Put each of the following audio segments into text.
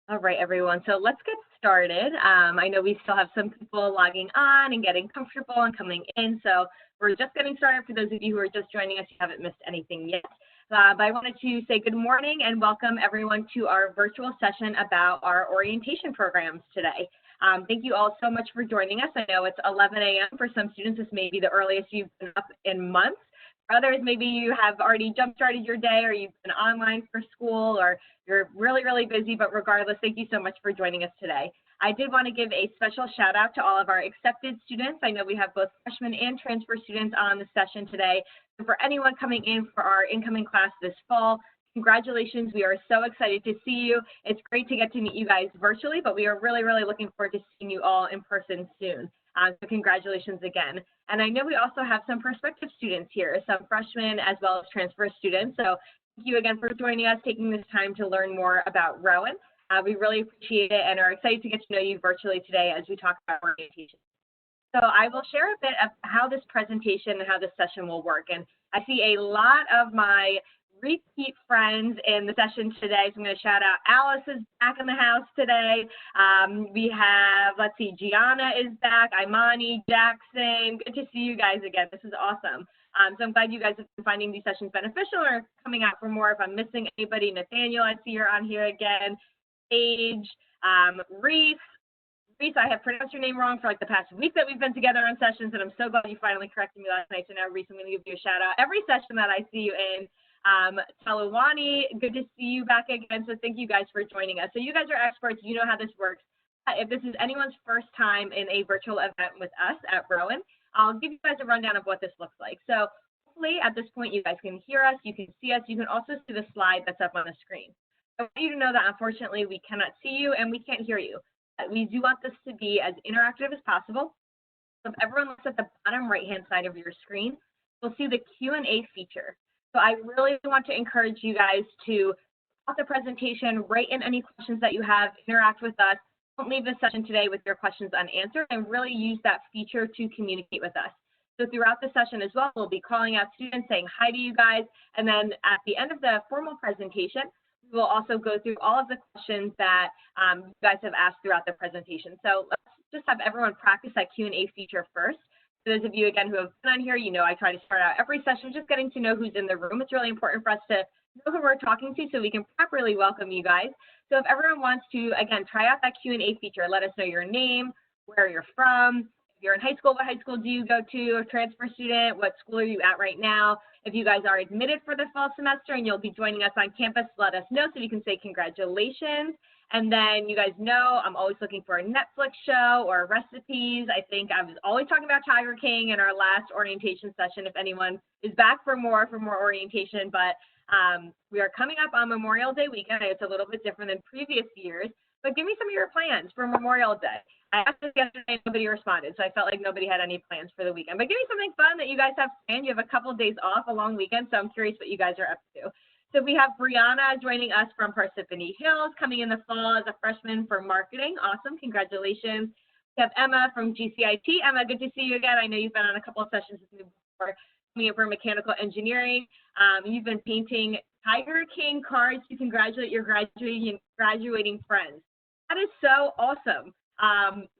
All right, everyone. So let's get started. I know we still have some people logging on and getting comfortable and coming in. So we're just getting started. For those of you who are just joining us, you haven't missed anything yet. But I wanted to say good morning and welcome everyone to our virtual session about our orientation programs today. Thank you all so much for joining us. I know it's 11 a.m. For some students. This may be the earliest you've been up in months. For others, maybe you have already jump-started your day, or you've been online for school, or you're really, really busy. But regardless, thank you so much for joining us today. I did want to give a special shout out to all of our accepted students. I know we have both freshmen and transfer students on the session today. So for anyone coming in for our incoming class this fall, congratulations. We are so excited to see you. It's great to get to meet you guys virtually, but we are really, really looking forward to seeing you all in person soon. So congratulations again. And I know we also have some prospective students here, some freshmen as well as transfer students. So thank you again for joining us, taking this time to learn more about Rowan. We really appreciate it and are excited to get to know you virtually today as we talk about orientation. So I will share a bit of how this presentation and how this session will work. And I see a lot of my repeat friends in the session today. So I'm going to shout out Alice is back in the house today. We have, let's see, Gianna is back, Imani, Jackson. Good to see you guys again. This is awesome. So I'm glad you guys have been finding these sessions beneficial or coming out for more. If I'm missing anybody, Nathaniel, I see you're on here again. Paige, Reese, I have pronounced your name wrong for like the past week that we've been together on sessions, and I'm so glad you finally corrected me last night. So now, Reese, I'm going to give you a shout out every session that I see you in. Talawani, good to see you back again. So thank you guys for joining us. So you guys are experts. You know how this works. If this is anyone's first time in a virtual event with us at Rowan, I'll give you guys a rundown of what this looks like. So hopefully at this point, you guys can hear us. You can see us. You can also see the slide that's up on the screen. I want you to know that unfortunately we cannot see you and we can't hear you. But we do want this to be as interactive as possible. So if everyone looks at the bottom right-hand side of your screen, you'll see the Q&A feature. So I really want to encourage you guys to pause the presentation, write in any questions that you have, interact with us. Don't leave this session today with your questions unanswered, and really use that feature to communicate with us. So throughout the session as well, we'll be calling out students, saying hi to you guys, and then at the end of the formal presentation, we will also go through all of the questions that you guys have asked throughout the presentation. So let's just have everyone practice that Q&A feature first. For those of you, again, who have been on here, you know I try to start out every session just getting to know who's in the room. It's really important for us to know who we're talking to so we can properly welcome you guys. So if everyone wants to, again, try out that Q&A feature, let us know your name, where you're from. If you're in high school, what high school do you go to? A transfer student, what school are you at right now? If you guys are admitted for the fall semester and you'll be joining us on campus, let us know so we can say congratulations. And then you guys know I'm always looking for a Netflix show or recipes. I think I was always talking about Tiger King in our last orientation session, if anyone is back for more orientation. But we are coming up on Memorial Day weekend. It's a little bit different than previous years. But give me some of your plans for Memorial Day. I asked this yesterday, nobody responded, so I felt like nobody had any plans for the weekend. But give me something fun that you guys have planned. You have a couple of days off, a long weekend, so I'm curious what you guys are up to. So we have Brianna joining us from Parsippany Hills, coming in the fall as a freshman for marketing. Awesome, congratulations. We have Emma from GCIT. Emma, good to see you again. I know you've been on a couple of sessions with me before, coming in for mechanical engineering. You've been painting Tiger King cards to congratulate your graduating friends. That is so awesome.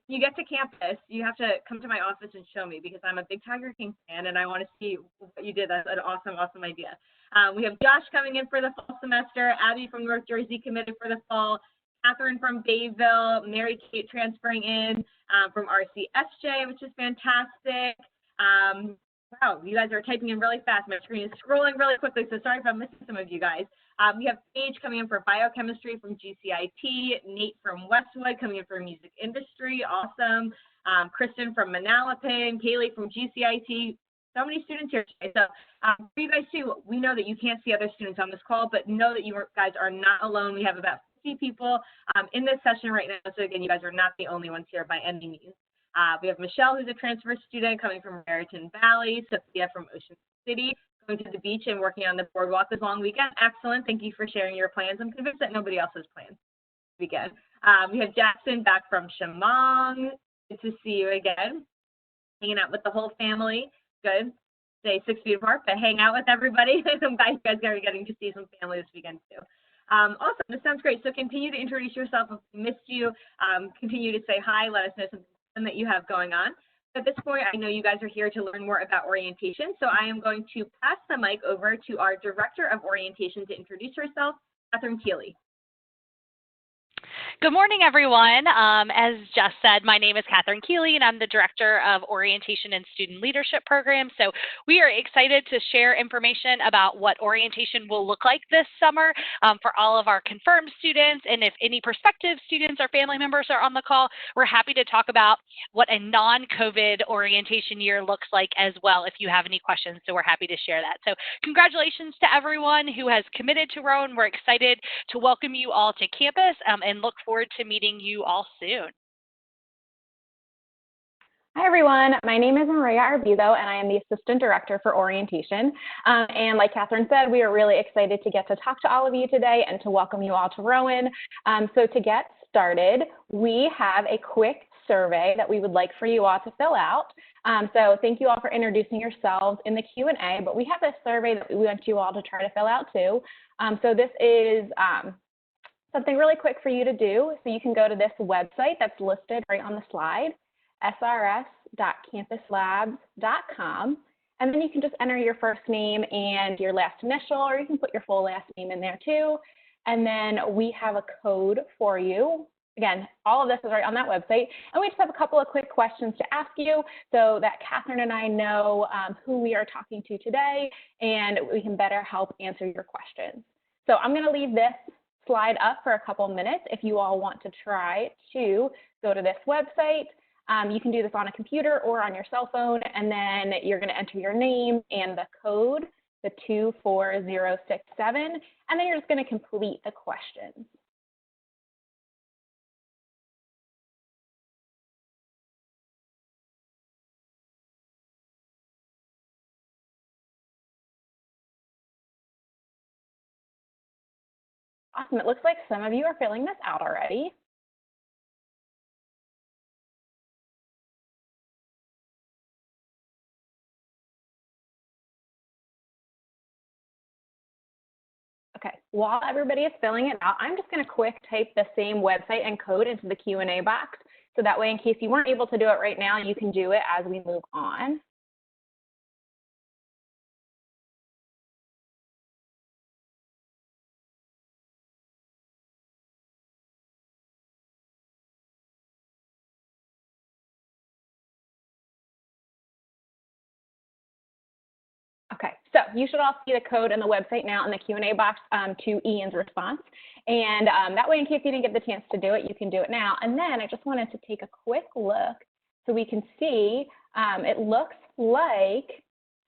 You get to campus, you have to come to my office and show me because I'm a big Tiger King fan and I want to see what you did. That's an awesome, awesome idea. We have Josh coming in for the fall semester, Abby from North Jersey committed for the fall, Catherine from Bayville, Mary Kate transferring in from RCSJ, which is fantastic. Wow, you guys are typing in really fast. My screen is scrolling really quickly, so sorry if I'm missing some of you guys. We have Paige coming in for biochemistry from GCIT, Nate from Westwood coming in for music industry, awesome. Kristen from Manalapan, Keeley from GCIT. So many students here today. So for you guys too, we know that you can't see other students on this call, but know that you guys are not alone. We have about 50 people in this session right now. So again, you guys are not the only ones here by any means. We have Michelle, who's a transfer student coming from Raritan Valley, Sophia from Ocean City, going to the beach and working on the boardwalk this long weekend. Excellent. Thank you for sharing your plans. I'm convinced that nobody else has plans this weekend. We have Jackson back from Shamong. Good to see you again. Hanging out with the whole family. Good. Stay 6 feet apart, but hang out with everybody. I'm glad you guys are getting to see some family this weekend too. Awesome, this sounds great. So continue to introduce yourself if we missed you. Continue to say hi, let us know something that you have going on. At this point, I know you guys are here to learn more about orientation, so I am going to pass the mic over to our Director of Orientation to introduce herself, Katherine Kealey. Good morning, everyone. As Jess said, my name is Katherine Kealey, and I'm the Director of Orientation and Student Leadership Program. So we are excited to share information about what orientation will look like this summer for all of our confirmed students. And if any prospective students or family members are on the call, we're happy to talk about what a non-COVID orientation year looks like as well if you have any questions. So we're happy to share that. So congratulations to everyone who has committed to Rowan. We're excited to welcome you all to campus and look forward to meeting you all soon. Hi, everyone. My name is Maria Arbizo, and I am the Assistant Director for Orientation. And like Katherine said, we are really excited to get to talk to all of you today and to welcome you all to Rowan. So to get started, we have a quick survey that we would like for you all to fill out. So thank you all for introducing yourselves in the Q&A, but we have a survey that we want you all to try to fill out too. So this is something really quick for you to do. So you can go to this website that's listed right on the slide, srs.campuslabs.com, and then you can just enter your first name and your last initial, or you can put your full last name in there too. And then we have a code for you. Again, all of this is right on that website. And we just have a couple of quick questions to ask you so that Katherine and I know who we are talking to today, and we can better help answer your questions. So I'm going to leave this slide up for a couple minutes if you all want to try to go to this website. You can do this on a computer or on your cell phone, and then you're going to enter your name and the code, the 24067, and then you're just going to complete the questions. Awesome. It looks like some of you are filling this out already. Okay, while everybody is filling it out, I'm just going to quick type the same website and code into the Q&A box. So that way, in case you weren't able to do it right now, you can do it as we move on. Okay, so you should all see the code and the website now in the Q&A box to Ian's response. And that way, in case you didn't get the chance to do it, you can do it now. And then I just wanted to take a quick look so we can see, it looks like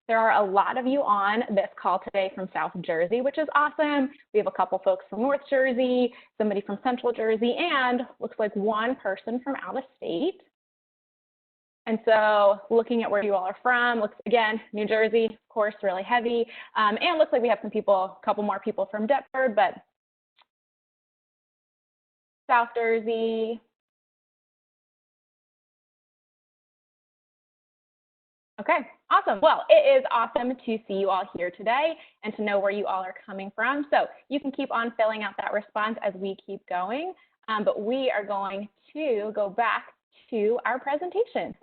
there are a lot of you on this call today from South Jersey, which is awesome. We have a couple folks from North Jersey, somebody from Central Jersey, and looks like one person from out of state. And so looking at where you all are from, looks, again, New Jersey, of course, really heavy. And looks like we have some people, a couple more people from Deptford, but South Jersey. Okay, awesome. Well, it is awesome to see you all here today and to know where you all are coming from. So you can keep on filling out that response as we keep going. But we are going to go back to our presentation.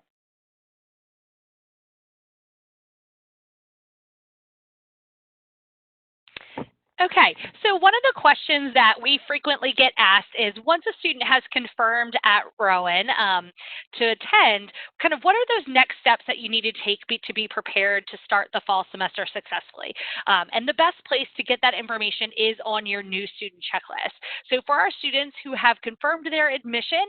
Okay, so one of the questions that we frequently get asked is, once a student has confirmed at Rowan to attend, kind of what are those next steps that you need to take to be prepared to start the fall semester successfully? And the best place to get that information is on your new student checklist. So for our students who have confirmed their admission,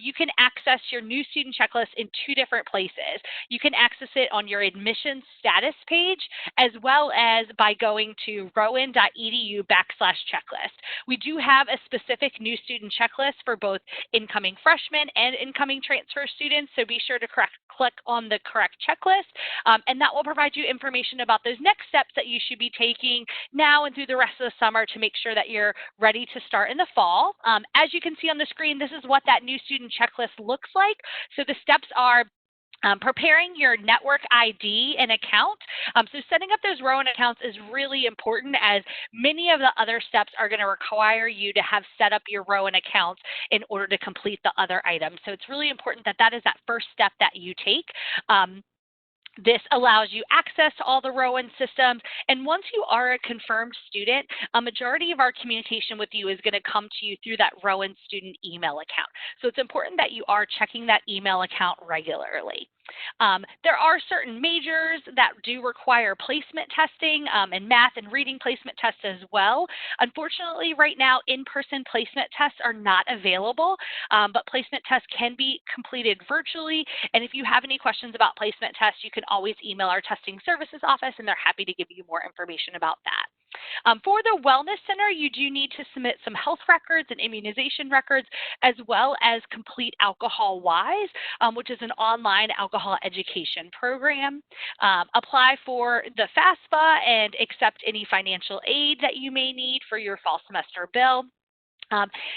you can access your new student checklist in two different places. You can access it on your admissions status page, as well as by going to go.rowan.edu/checklist. We do have a specific new student checklist for both incoming freshmen and incoming transfer students, so be sure to click on the correct checklist, and that will provide you information about those next steps that you should be taking now and through the rest of the summer to make sure that you're ready to start in the fall. As you can see on the screen, this is what that new student checklist looks like. So the steps are Preparing your network ID and account. So setting up those Rowan accounts is really important, as many of the other steps are going to require you to have set up your Rowan accounts in order to complete the other items. So it's really important that that is that first step that you take. This allows you access to all the Rowan systems, and once you are a confirmed student, a majority of our communication with you is going to come to you through that Rowan student email account. So it's important that you are checking that email account regularly. There are certain majors that do require placement testing, and math and reading placement tests as well. Unfortunately, right now, in-person placement tests are not available, but placement tests can be completed virtually. And if you have any questions about placement tests, you can always email our testing services office, and they're happy to give you more information about that. For the Wellness Center, you do need to submit some health records and immunization records, as well as complete Alcohol Wise, which is an online alcohol education program. Apply for the FAFSA and accept any financial aid that you may need for your fall semester bill.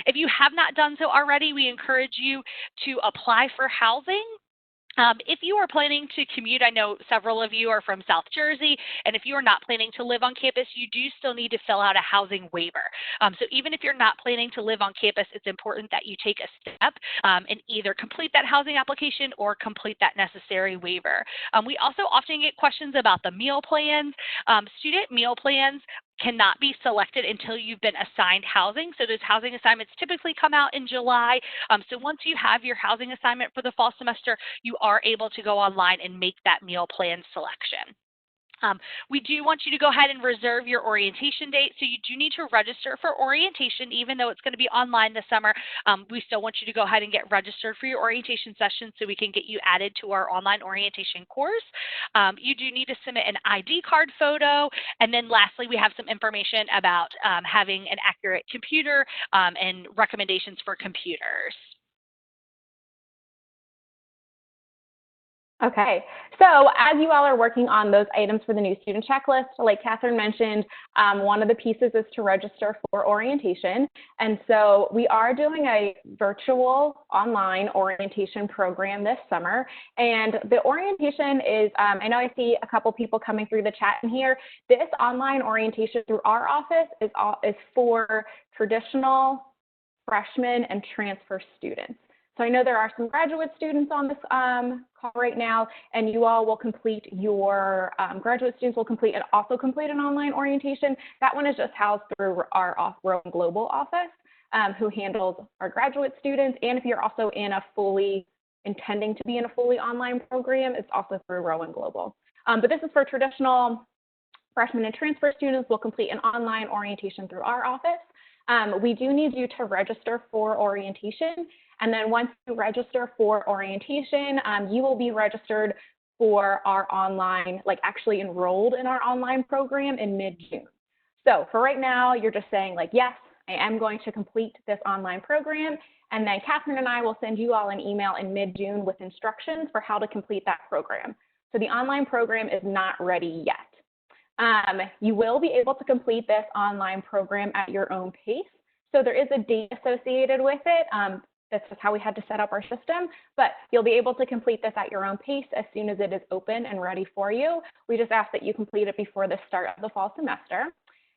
If you have not done so already, we encourage you to apply for housing. If you are planning to commute, I know several of you are from South Jersey, and if you are not planning to live on campus, you do still need to fill out a housing waiver. So even if you're not planning to live on campus, it's important that you take a step and either complete that housing application or complete that necessary waiver. We also often get questions about the meal plans. Student meal plans cannot be selected until you've been assigned housing. So those housing assignments typically come out in July. So once you have your housing assignment for the fall semester, you are able to go online and make that meal plan selection. We do want you to go ahead and reserve your orientation date. So you do need to register for orientation, even though it's going to be online this summer. We still want you to go ahead and get registered for your orientation session so we can get you added to our online orientation course. You do need to submit an ID card photo. And then lastly, we have some information about having an accurate computer and recommendations for computers. Okay, so as you all are working on those items for the new student checklist, like Katherine mentioned, one of the pieces is to register for orientation. And so we are doing a virtual online orientation program this summer. And the orientation is, I know I see a couple people coming through the chat in here. This online orientation through our office is for traditional freshmen and transfer students. So I know there are some graduate students on this call right now, and you all will complete your, graduate students will also complete an online orientation. That one is just housed through our Rowan Global office, who handles our graduate students. And if you're also intending to be in a fully online program, it's also through Rowan Global. But this is for traditional freshmen and transfer students. Will complete an online orientation through our office. We do need you to register for orientation. And then once you register for orientation, you will be registered for our online, actually enrolled in our online program in mid-June. So for right now, you're just saying yes, I am going to complete this online program. And then Katherine and I will send you all an email in mid-June with instructions for how to complete that program. So the online program is not ready yet. You will be able to complete this online program at your own pace. So there is a date associated with it. That's just how we had to set up our system, but you'll be able to complete this at your own pace as soon as it is open and ready for you. We just ask that you complete it before the start of the fall semester.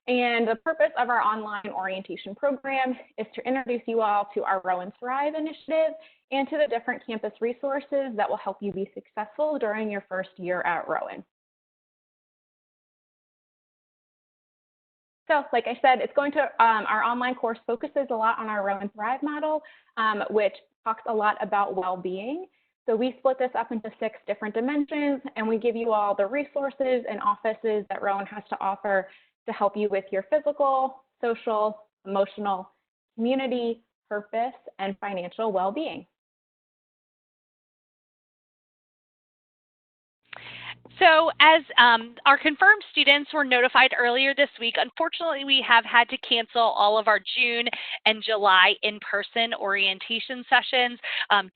And the purpose of our online orientation program is to introduce you all to our Rowan Thrive initiative and to the different campus resources that will help you be successful during your first year at Rowan. So like I said, it's going to, our online course focuses a lot on our Rowan Thrive model, which talks a lot about well-being. So we split this up into 6 different dimensions, and we give you all the resources and offices that Rowan has to offer to help you with your physical, social, emotional, community, purpose, and financial well-being. So as our confirmed students were notified earlier this week, unfortunately we have had to cancel all of our June and July in-person orientation sessions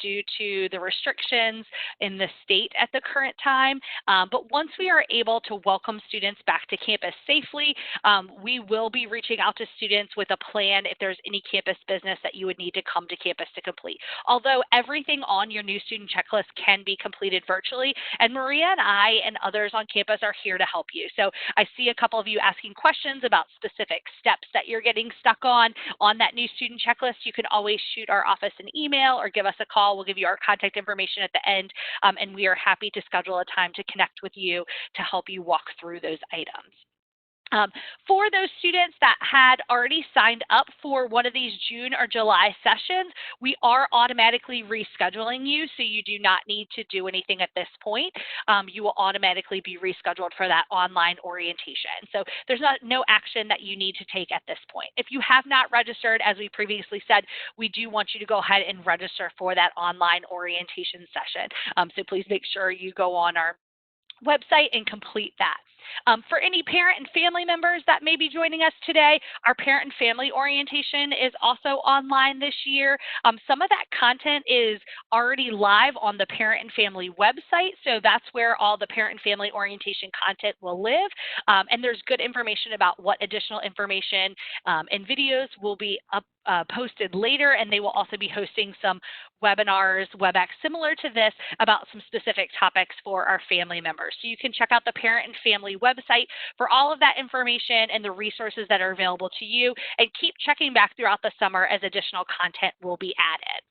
due to the restrictions in the state at the current time. But once we are able to welcome students back to campus safely, we will be reaching out to students with a plan if there's any campus business that you would need to come to campus to complete. Although everything on your new student checklist can be completed virtually, and Maria and I and others on campus are here to help you. So I see a couple of you asking questions about specific steps that you're getting stuck on that new student checklist. You can always shoot our office an email or give us a call. We'll give you our contact information at the end, and we are happy to schedule a time to connect with you to help you walk through those items. For those students that had already signed up for one of these June or July sessions, we are automatically rescheduling you, so you do not need to do anything at this point. You will automatically be rescheduled for that online orientation. So there's no action that you need to take at this point. If you have not registered, as we previously said, we do want you to go ahead and register for that online orientation session. So please make sure you go on our website and complete that. For any parent and family members that may be joining us today, our parent and family orientation is also online this year. Some of that content is already live on the parent and family website, so that's where all the parent and family orientation content will live. And there's good information about what additional information and videos will be posted later, and they will also be hosting some webinars, WebEx similar to this, about some specific topics for our family members. So you can check out the parent and family website for all of that information and the resources that are available to you, and keep checking back throughout the summer as additional content will be added.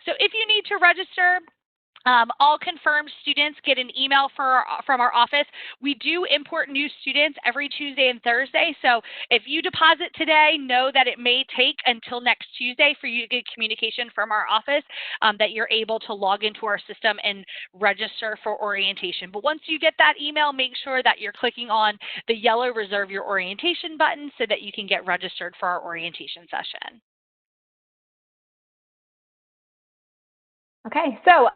So if you need to register, all confirmed students get an email from our office. We do import new students every Tuesday and Thursday. So if you deposit today, know that it may take until next Tuesday for you to get communication from our office that you're able to log into our system and register for orientation. But once you get that email, make sure that you're clicking on the yellow Reserve Your Orientation button so that you can get registered for our orientation session. Okay, so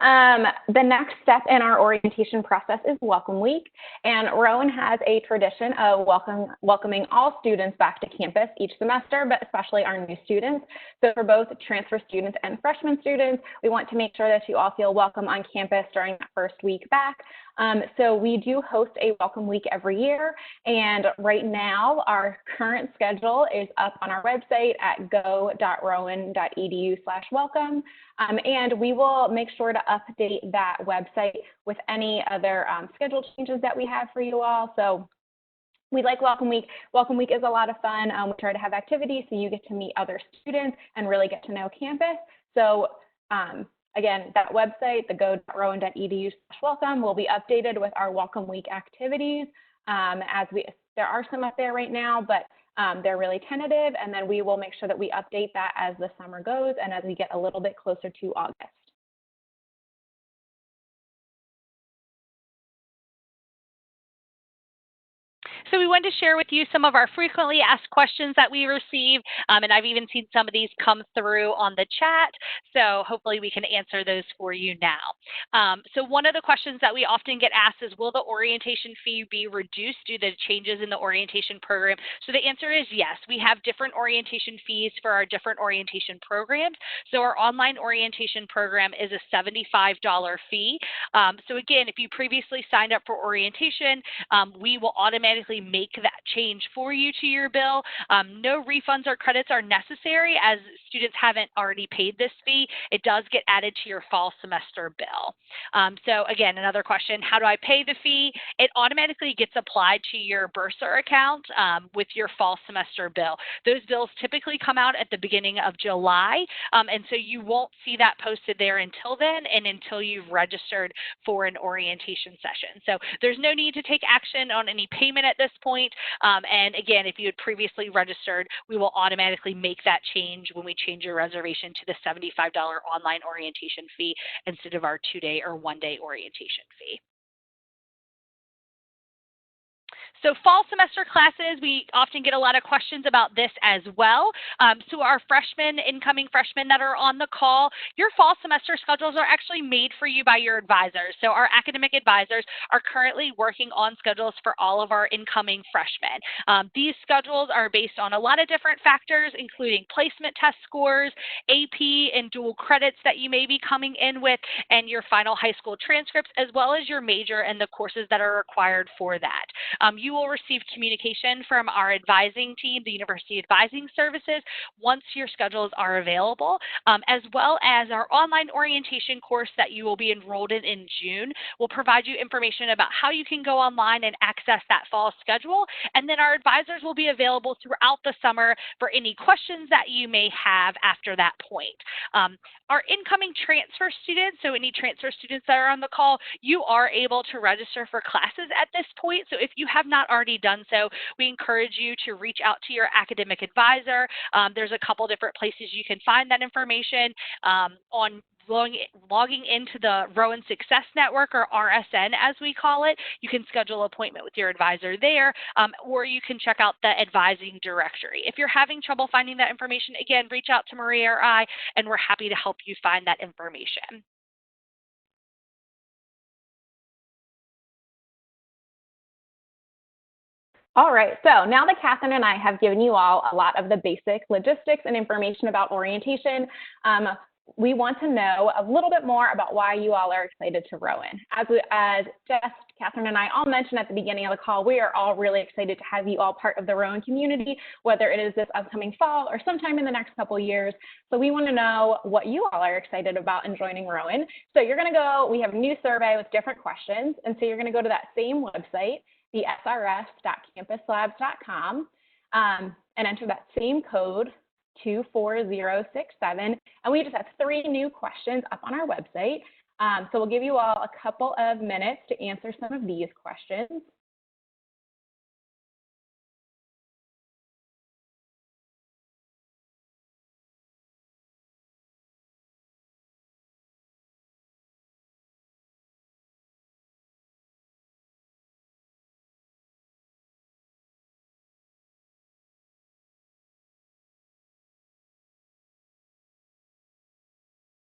the next step in our orientation process is Welcome Week, and Rowan has a tradition of welcoming all students back to campus each semester, but especially our new students. So for both transfer students and freshman students, we want to make sure that you all feel welcome on campus during that first week back. So we do host a Welcome Week every year, and right now our current schedule is up on our website at go.rowan.edu/welcome. And we will make sure to update that website with any other schedule changes that we have for you all. So we like Welcome Week. Welcome Week is a lot of fun. We try to have activities so you get to meet other students and really get to know campus. So again, that website, the go.rowan.edu/welcome, will be updated with our Welcome Week activities. There are some up there right now, but they're really tentative, and then we will make sure that we update that as the summer goes and as we get a little bit closer to August. So we wanted to share with you some of our frequently asked questions that we receive, and I've even seen some of these come through on the chat, so hopefully we can answer those for you now. So one of the questions that we often get asked is, will the orientation fee be reduced due to changes in the orientation program? So the answer is yes. We have different orientation fees for our different orientation programs. So our online orientation program is a $75 fee. So again, if you previously signed up for orientation, we will automatically make that change for you to your bill. No refunds or credits are necessary as students haven't already paid this fee. It does get added to your fall semester bill. So again, another question, how do I pay the fee? It automatically gets applied to your bursar account with your fall semester bill. Those bills typically come out at the beginning of July, and so you won't see that posted there until then and until you've registered for an orientation session. So there's no need to take action on any payment at this point. And again, if you had previously registered, we will automatically make that change when we change your reservation to the $75 online orientation fee instead of our 2-day or 1-day orientation fee. So fall semester classes, we often get a lot of questions about this as well. So our freshmen, incoming freshmen that are on the call, your fall semester schedules are actually made for you by your advisors. So our academic advisors are currently working on schedules for all of our incoming freshmen. These schedules are based on a lot of different factors, including placement test scores, AP and dual credits that you may be coming in with, and your final high school transcripts, as well as your major and the courses that are required for that. You will receive communication from our advising team, the University Advising Services, once your schedules are available, as well as our online orientation course that you will be enrolled in June. Will provide you information about how you can go online and access that fall schedule, and then our advisors will be available throughout the summer for any questions that you may have after that point. Our incoming transfer students, so any transfer students that are on the call, you are able to register for classes at this point. So if you have not already done so, we encourage you to reach out to your academic advisor. There's a couple different places you can find that information on logging into the Rowan Success Network, or RSN as we call it. You can schedule an appointment with your advisor there, or you can check out the advising directory. If you're having trouble finding that information, again, reach out to Maria or I, and we're happy to help you find that information. All right, so now that Katherine and I have given you all a lot of the basic logistics and information about orientation, we want to know a little bit more about why you all are excited to Rowan. As Jess, Katherine, and I all mentioned at the beginning of the call, we are all really excited to have you all part of the Rowan community, whether it is this upcoming fall or sometime in the next couple years. So we want to know what you all are excited about in joining Rowan. So you're going to go, we have a new survey with different questions, and so you're going to go to that same website, the srs.campuslabs.com, and enter that same code, 24067, and we just have 3 new questions up on our website. So we'll give you all a couple of minutes to answer some of these questions.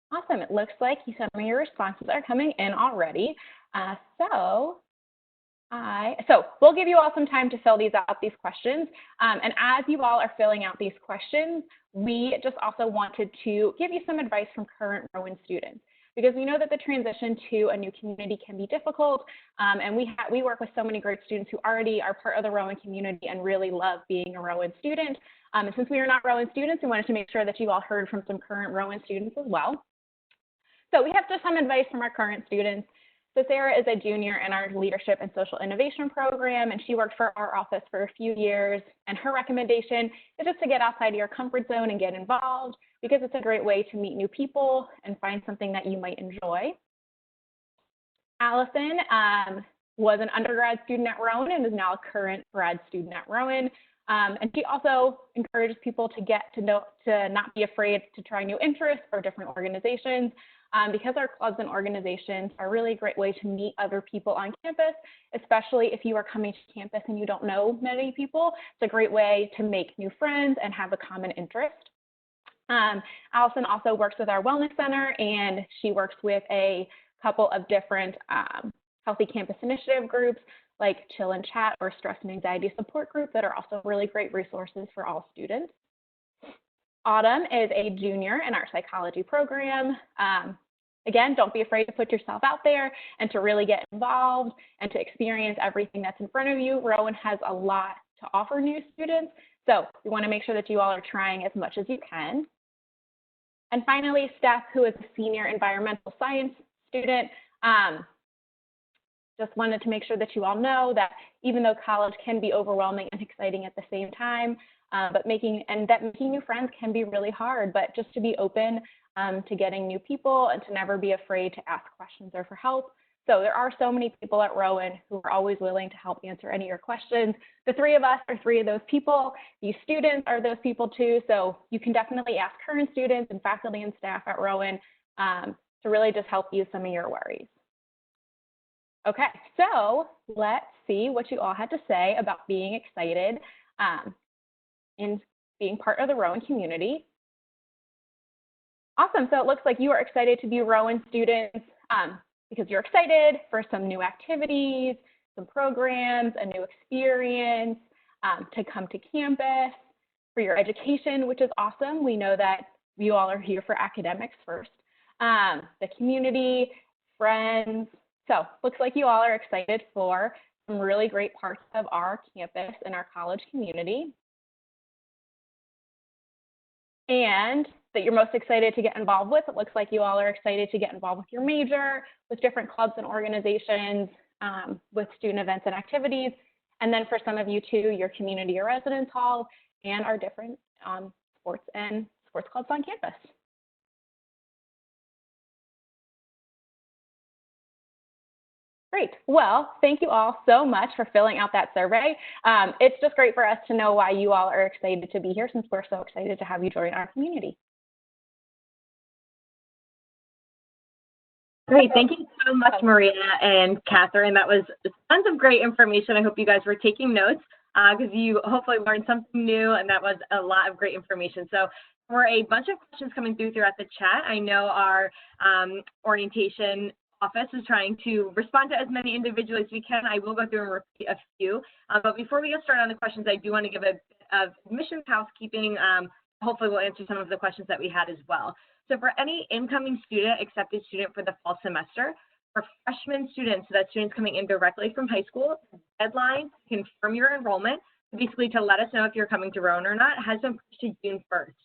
Awesome. It looks like some of your responses are coming in already. So we'll give you all some time to fill these questions. And as you all are filling out these questions, we just also wanted to give you some advice from current Rowan students, because we know that the transition to a new community can be difficult. And we work with so many great students who already are part of the Rowan community and really love being a Rowan student. And since we are not Rowan students, we wanted to make sure that you all heard from some current Rowan students as well. So we have just some advice from our current students. So Sarah is a junior in our Leadership and Social Innovation program, and she worked for our office for a few years. And her recommendation is just to get outside of your comfort zone and get involved, because it's a great way to meet new people and find something that you might enjoy. Allison was an undergrad student at Rowan and is now a current grad student at Rowan. And she also encourages people to get to know, to not be afraid to try new interests or different organizations, because our clubs and organizations are really a great way to meet other people on campus, especially if you are coming to campus and you don't know many people. It's a great way to make new friends and have a common interest. Allison also works with our Wellness Center, and she works with a couple of different Healthy Campus Initiative groups like Chill and Chat or Stress and Anxiety Support Group that are also really great resources for all students. Autumn is a junior in our psychology program. Again, don't be afraid to put yourself out there and to really get involved and to experience everything that's in front of you. Rowan has a lot to offer new students, so we want to make sure that you all are trying as much as you can. And finally, Steph, who is a senior environmental science student, just wanted to make sure that you all know that even though college can be overwhelming and exciting at the same time, but making new friends can be really hard, but just to be open to getting new people and to never be afraid to ask questions or for help. So there are so many people at Rowan who are always willing to help answer any of your questions. The 3 of us are 3 of those people. These students are those people too. So you can definitely ask current students and faculty and staff at Rowan to really just help you with some of your worries. Okay, so let's see what you all had to say about being excited in being part of the Rowan community. Awesome, so it looks like you are excited to be Rowan students because you're excited for some new activities, some programs, a new experience, to come to campus, for your education, which is awesome. We know that you all are here for academics first. The community, friends. So looks like you all are excited for some really great parts of our campus and our college community. And that you're most excited to get involved with. It looks like you all are excited to get involved with your major, with different clubs and organizations, with student events and activities. And then for some of you too, your community or residence hall and our different sports clubs on campus. Great. Well, thank you all so much for filling out that survey. It's just great for us to know why you all are excited to be here since we're so excited to have you join our community. Great. Thank you so much, Maria and Catherine. That was tons of great information. I hope you guys were taking notes because you hopefully learned something new, and that was a lot of great information. So for a bunch of questions coming throughout the chat, I know our orientation office is trying to respond to as many individuals as we can. I will go through and repeat a few. But before we get started on the questions, I do want to give a admissions housekeeping. Hopefully we'll answer some of the questions that we had as well. So for any incoming student, accepted student for the fall semester, for freshman students, so that's students coming in directly from high school, deadline to confirm your enrollment, basically to let us know if you're coming to Rowan or not, has been pushed to June 1st.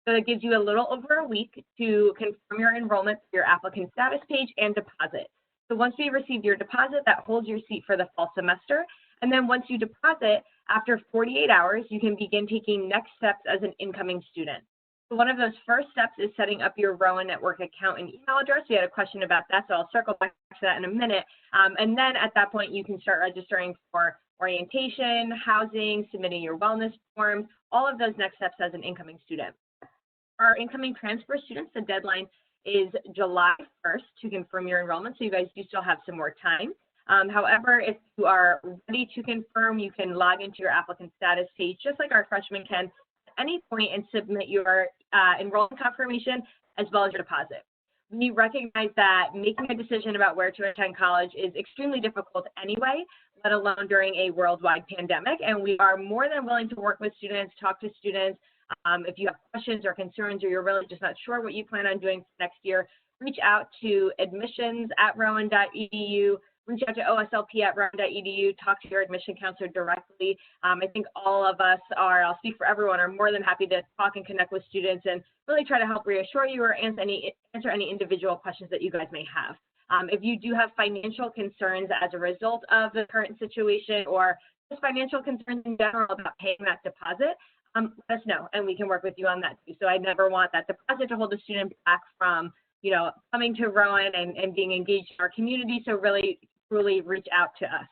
So that gives you a little over a week to confirm your enrollment for your applicant status page and deposit. So once we receive your deposit, that holds your seat for the fall semester. And then once you deposit, after 48 hours, you can begin taking next steps as an incoming student. So one of those first steps is setting up your Rowan Network account and email address. We had a question about that, so I'll circle back to that in a minute. And then at that point, you can start registering for orientation, housing, submitting your wellness forms, all of those next steps as an incoming student. Our incoming transfer students, the deadline is July 1st to confirm your enrollment, so you guys do still have some more time. However, if you are ready to confirm, you can log into your applicant status page, just like our freshmen can, at any point and submit your enrollment confirmation as well as your deposit. We recognize that making a decision about where to attend college is extremely difficult anyway, let alone during a worldwide pandemic, and we are more than willing to work with students, talk to students. If you have questions or concerns or you're really just not sure what you plan on doing next year, reach out to admissions@rowan.edu, reach out to OSLP@rowan.edu, talk to your admission counselor directly. I think all of us are, I'll speak for everyone, are more than happy to talk and connect with students and really try to help reassure you or answer any individual questions that you guys may have. If you do have financial concerns as a result of the current situation or just financial concerns in general about paying that deposit, let us know and we can work with you on that too. So I never want that deposit to hold a student back from, you know, coming to Rowan and being engaged in our community. So really, truly reach out to us.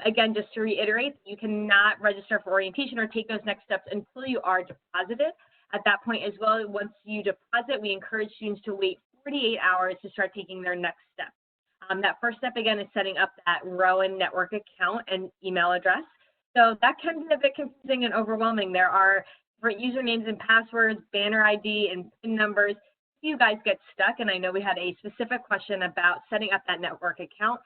Again, just to reiterate, you cannot register for orientation or take those next steps until you are deposited. At that point as well, once you deposit, we encourage students to wait 48 hours to start taking their next step. That first step, again, is setting up that Rowan Network account and email address. So that can be a bit confusing and overwhelming. There are different usernames and passwords, banner ID, and PIN numbers. If you guys get stuck, and I know we had a specific question about setting up that network account,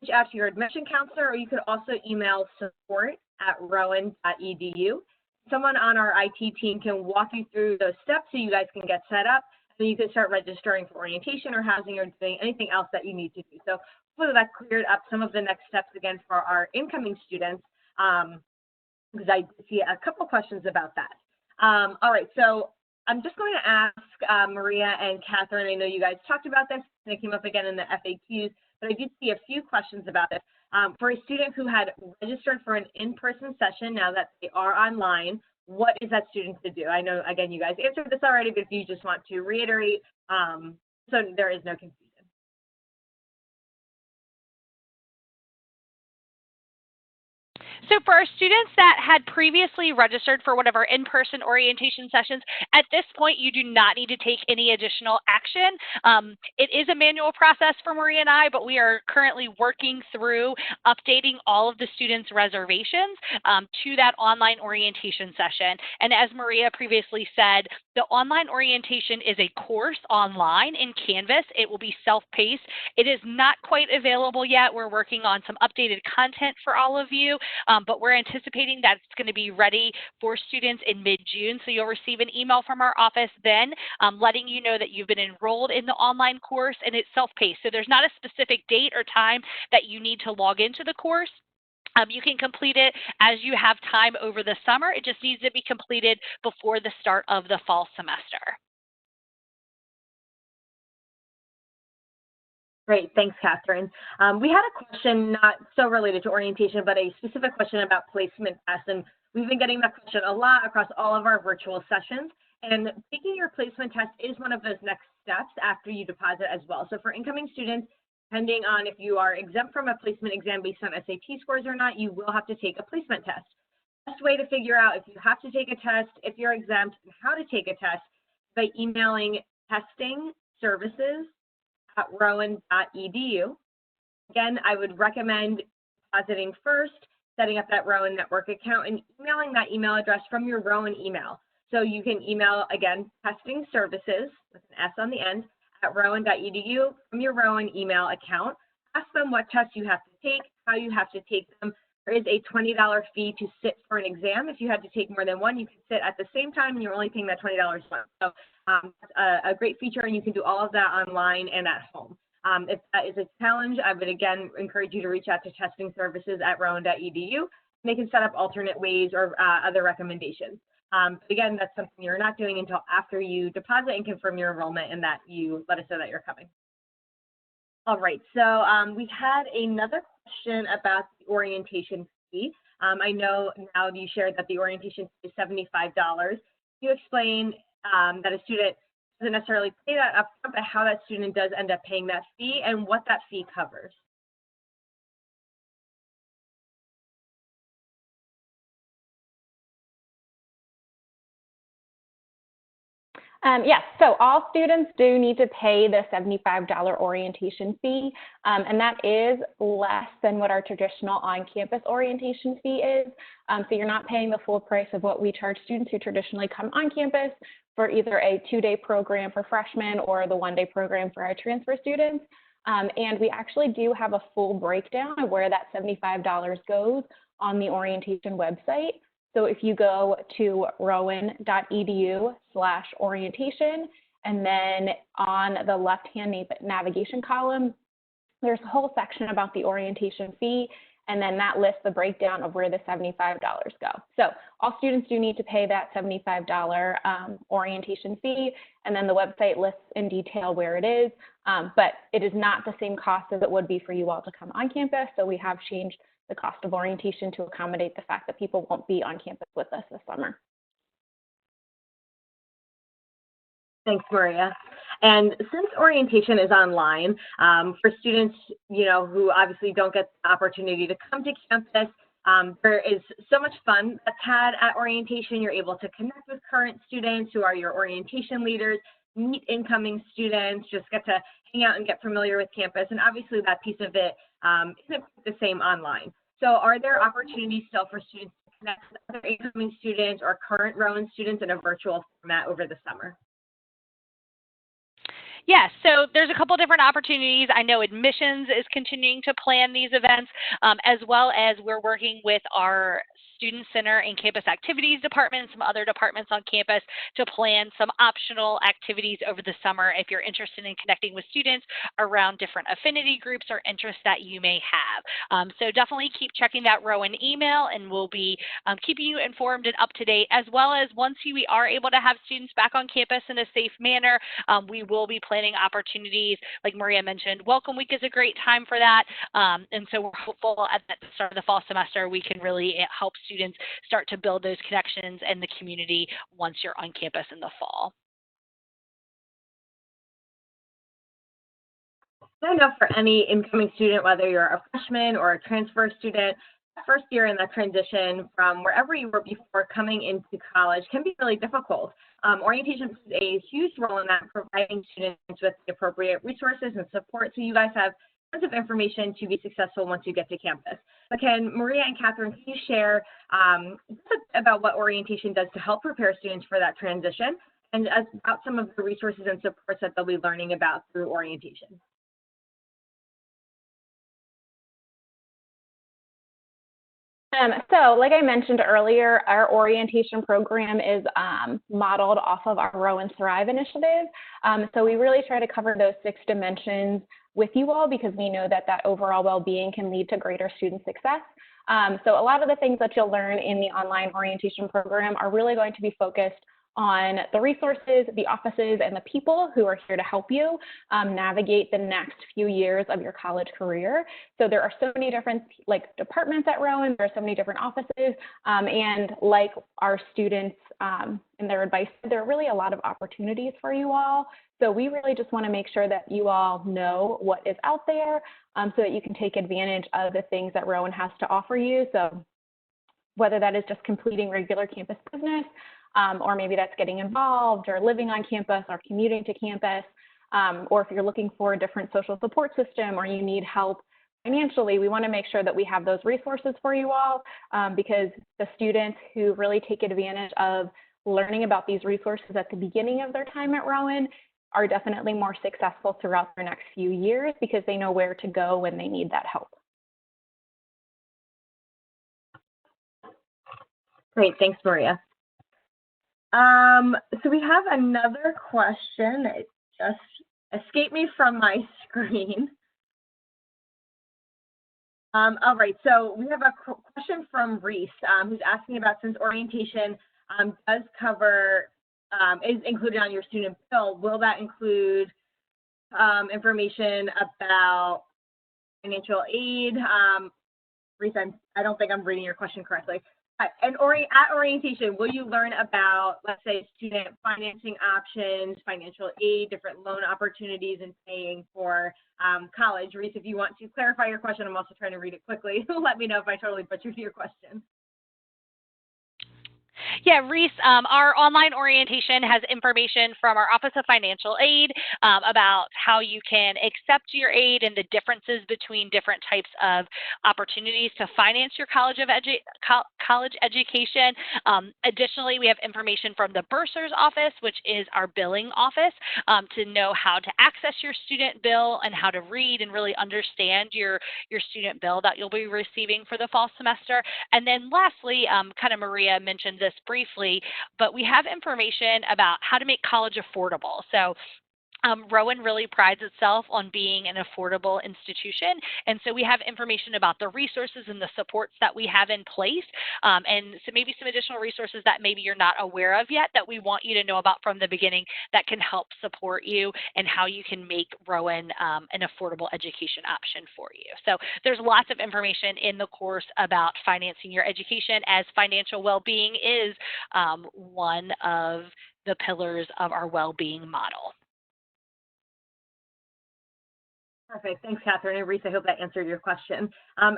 reach out to your admission counselor, or you could also email support@rowan.edu. Someone on our IT team can walk you through those steps so you guys can get set up, and then you can start registering for orientation or housing or doing anything else that you need to do. So hopefully that cleared up some of the next steps again for our incoming students, because I see a couple questions about that. All right, so I'm just going to ask Maria and Catherine, I know you guys talked about this, and it came up again in the FAQs, but I did see a few questions about this. For a student who had registered for an in-person session, now that they are online, what is that student to do? I know, again, you guys answered this already, but if you just want to reiterate, so there is no confusion. So for our students that had previously registered for one of our in-person orientation sessions, at this point you do not need to take any additional action. It is a manual process for Maria and I, but we are currently working through updating all of the students' reservations to that online orientation session. And as Maria previously said, the online orientation is a course online in Canvas. It will be self-paced. It is not quite available yet. We're working on some updated content for all of you, but we're anticipating that it's going to be ready for students in mid-June. So you'll receive an email from our office then letting you know that you've been enrolled in the online course, and it's self-paced. So there's not a specific date or time that you need to log into the course. You can complete it as you have time over the summer. It just needs to be completed before the start of the fall semester. Great, thanks, Catherine. We had a question not so related to orientation, but a specific question about placement tests, and we've been getting that question a lot across all of our virtual sessions. And taking your placement test is one of those next steps after you deposit as well. So for incoming students, depending on if you are exempt from a placement exam based on SAT scores or not, you will have to take a placement test. Best way to figure out if you have to take a test, if you're exempt, and how to take a test by emailing testingservices@rowan.edu. Again, I would recommend depositing first, setting up that Rowan Network account, and emailing that email address from your Rowan email. So you can email, again, testing services, with an S on the end, @rowan.edu from your Rowan email account. Ask them what tests you have to take, how you have to take them. There is a $20 fee to sit for an exam. If you had to take more than one, you can sit at the same time, and you're only paying that $20 once. So a great feature, and you can do all of that online and at home. If that is a challenge, I would again encourage you to reach out to testing services at rowan.edu. They can set up alternate ways or other recommendations. But again, that's something you're not doing until after you deposit and confirm your enrollment and that you let us know that you're coming. All right, so we had another question about the orientation fee. I know now you shared that the orientation fee is $75. Can you explain that a student doesn't necessarily pay that upfront, but how that student does end up paying that fee and what that fee covers? Yes, so all students do need to pay the $75 orientation fee, and that is less than what our traditional on-campus orientation fee is. So you're not paying the full price of what we charge students who traditionally come on campus for either a 2-day program for freshmen or the 1-day program for our transfer students. And we actually do have a full breakdown of where that $75 goes on the orientation website. So if you go to rowan.edu/orientation, and then on the left-hand navigation column, there's a whole section about the orientation fee, and then that lists the breakdown of where the $75 go. So all students do need to pay that $75 orientation fee, and then the website lists in detail where it is, but it is not the same cost as it would be for you all to come on campus, so we have changed the cost of orientation to accommodate the fact that people won't be on campus with us this summer. Thanks, Maria. And since orientation is online, for students, who obviously don't get the opportunity to come to campus, there is so much fun that's had at orientation. You're able to connect with current students who are your orientation leaders, meet incoming students, just get to hang out and get familiar with campus. And obviously that piece of it isn't the same online. So are there opportunities still for students to connect with other incoming students or current Rowan students in a virtual format over the summer? Yes, so there's a couple different opportunities. I know admissions is continuing to plan these events, as well as we're working with our Student Center and Campus Activities Department and some other departments on campus to plan some optional activities over the summer if you're interested in connecting with students around different affinity groups or interests that you may have. So definitely keep checking that Rowan email, and we'll be keeping you informed and up to date, as well as once we are able to have students back on campus in a safe manner, we will be planning opportunities. Like Maria mentioned, Welcome Week is a great time for that, and so we're hopeful at the start of the fall semester we can really help students start to build those connections and the community once you're on campus in the fall. I know for any incoming student, whether you're a freshman or a transfer student, first year in that transition from wherever you were before coming into college can be really difficult. Orientation plays a huge role in that, providing students with the appropriate resources and support, so you guys have tons of information to be successful once you get to campus. But can Maria and Katherine, can you share about what orientation does to help prepare students for that transition, and about some of the resources and supports that they'll be learning about through orientation? So like I mentioned earlier, our orientation program is modeled off of our Rowan Thrive initiative. So we really try to cover those 6 dimensions with you all, because we know that that overall well-being can lead to greater student success. So a lot of the things that you'll learn in the online orientation program are really going to be focused on the resources, the offices, and the people who are here to help you navigate the next few years of your college career. So there are so many different departments at Rowan, there are so many different offices, and like our students in their advice, there are really a lot of opportunities for you all. So we really just want to make sure that you all know what is out there so that you can take advantage of the things that Rowan has to offer you. So whether that is just completing regular campus business, or maybe that's getting involved or living on campus or commuting to campus, or if you're looking for a different social support system or you need help financially, we want to make sure that we have those resources for you all, because the students who really take advantage of learning about these resources at the beginning of their time at Rowan are definitely more successful throughout their next few years, because they know where to go when they need that help. Great, thanks, Maria. So we have another question that just escaped me from my screen. All right, so we have a question from Reese, who's asking about, since orientation does cover, is included on your student bill, will that include information about financial aid? Reese, I don't think I'm reading your question correctly. And at orientation, will you learn about, let's say, student financing options, financial aid, different loan opportunities, and paying for college? Reese, if you want to clarify your question, I'm also trying to read it quickly. Let me know if I totally butchered your question. Yeah, Reese, our online orientation has information from our Office of Financial Aid about how you can accept your aid and the differences between different types of opportunities to finance your college education. Additionally, we have information from the Bursar's office, which is our billing office, to know how to access your student bill and how to read and really understand your student bill that you'll be receiving for the fall semester. And then lastly, kind of Maria mentioned this briefly, but we have information about how to make college affordable. So Rowan really prides itself on being an affordable institution, and so we have information about the resources and the supports that we have in place, and so maybe some additional resources that maybe you're not aware of yet that we want you to know about from the beginning that can help support you and how you can make Rowan an affordable education option for you. So there's lots of information in the course about financing your education, as financial well-being is one of the pillars of our well-being model. Perfect. Thanks, Katherine and Reese. I hope that answered your question.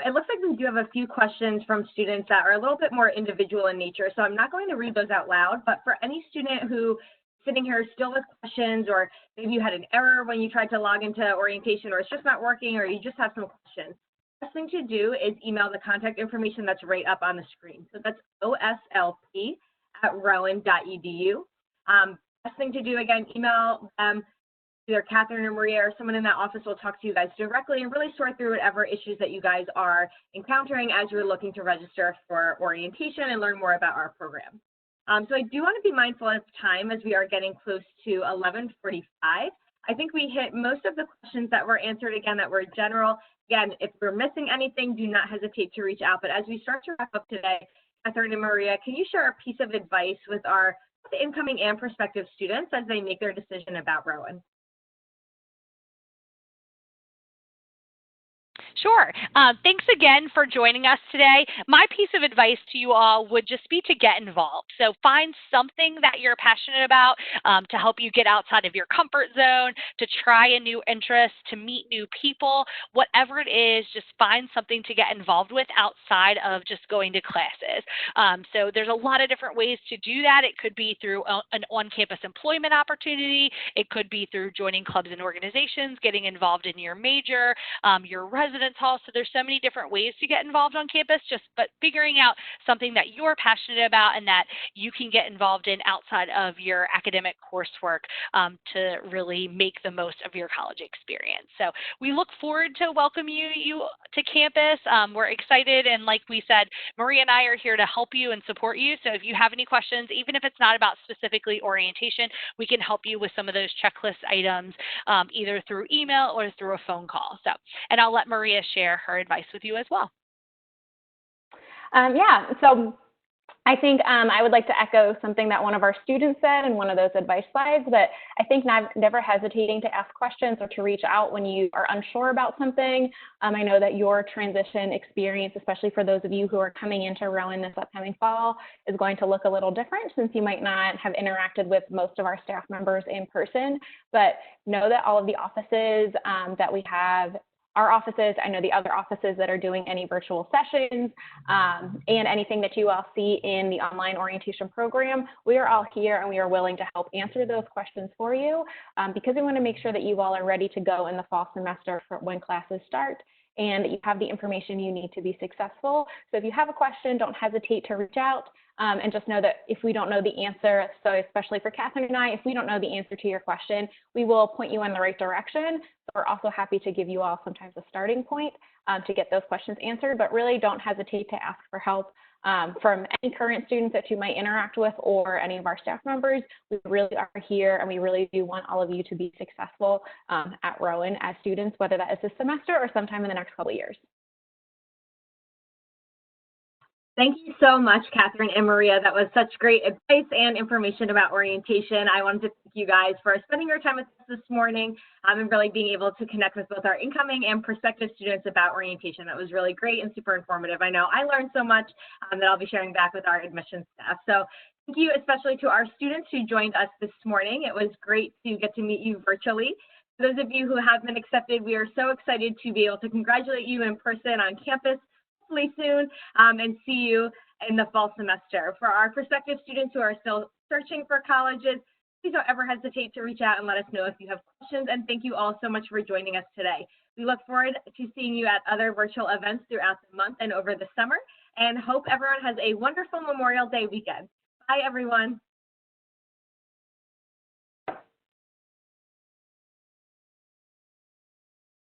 It looks like we do have a few questions from students that are a little bit more individual in nature, so I'm not going to read those out loud, but for any student who sitting here still with questions, or maybe you had an error when you tried to log into orientation, or it's just not working, or you just have some questions, the best thing to do is email the contact information that's right up on the screen. So that's OSLP@rowan.edu. Best thing to do, again, email them. Either Katherine or Maria or someone in that office will talk to you guys directly and really sort through whatever issues that you guys are encountering as you're looking to register for orientation and learn more about our program. So I do want to be mindful of time as we are getting close to 11:45. I think we hit most of the questions that were answered, again, that were general. Again, if we're missing anything, do not hesitate to reach out. But as we start to wrap up today, Katherine and Maria, can you share a piece of advice with our incoming and prospective students as they make their decision about Rowan? Sure. Thanks again for joining us today. My piece of advice to you all would just be to get involved. So find something that you're passionate about to help you get outside of your comfort zone, to try a new interest, to meet new people. Whatever it is, just find something to get involved with outside of just going to classes. So there's a lot of different ways to do that. It could be through an on-campus employment opportunity. It could be through joining clubs and organizations, getting involved in your major, your residence hall. So there's so many different ways to get involved on campus, but figuring out something that you're passionate about and that you can get involved in outside of your academic coursework to really make the most of your college experience. So we look forward to welcoming you to campus. We're excited, and like we said, Maria and I are here to help you and support you. So if you have any questions, even if it's not about specifically orientation, we can help you with some of those checklist items either through email or through a phone call. So, and I'll let Maria share her advice with you as well. Yeah, so I think I would like to echo something that one of our students said in one of those advice slides, that I think never hesitating to ask questions or to reach out when you are unsure about something. I know that your transition experience, especially for those of you who are coming into Rowan this upcoming fall, is going to look a little different since you might not have interacted with most of our staff members in person. But know that all of the offices that we have, our offices, I know the other offices that are doing any virtual sessions and anything that you all see in the online orientation program, we are all here and we are willing to help answer those questions for you because we want to make sure that you all are ready to go in the fall semester for when classes start and that you have the information you need to be successful. So if you have a question, don't hesitate to reach out. And just know that if we don't know the answer, so especially for Katherine and I, if we don't know the answer to your question, we will point you in the right direction. So we're also happy to give you all sometimes a starting point to get those questions answered, but really don't hesitate to ask for help from any current students that you might interact with or any of our staff members. We really are here and we really do want all of you to be successful at Rowan as students, whether that is this semester or sometime in the next couple of years. Thank you so much, Katherine and Maria. That was such great advice and information about orientation. I wanted to thank you guys for spending your time with us this morning and really being able to connect with both our incoming and prospective students about orientation. That was really great and super informative. I know I learned so much that I'll be sharing back with our admissions staff. So thank you especially to our students who joined us this morning. It was great to get to meet you virtually. For those of you who have been accepted, we are so excited to be able to congratulate you in person on campus soon and see you in the fall semester. For our prospective students who are still searching for colleges, please don't ever hesitate to reach out and let us know if you have questions. And thank you all so much for joining us today. We look forward to seeing you at other virtual events throughout the month and over the summer, and hope everyone has a wonderful Memorial Day weekend. Bye, everyone.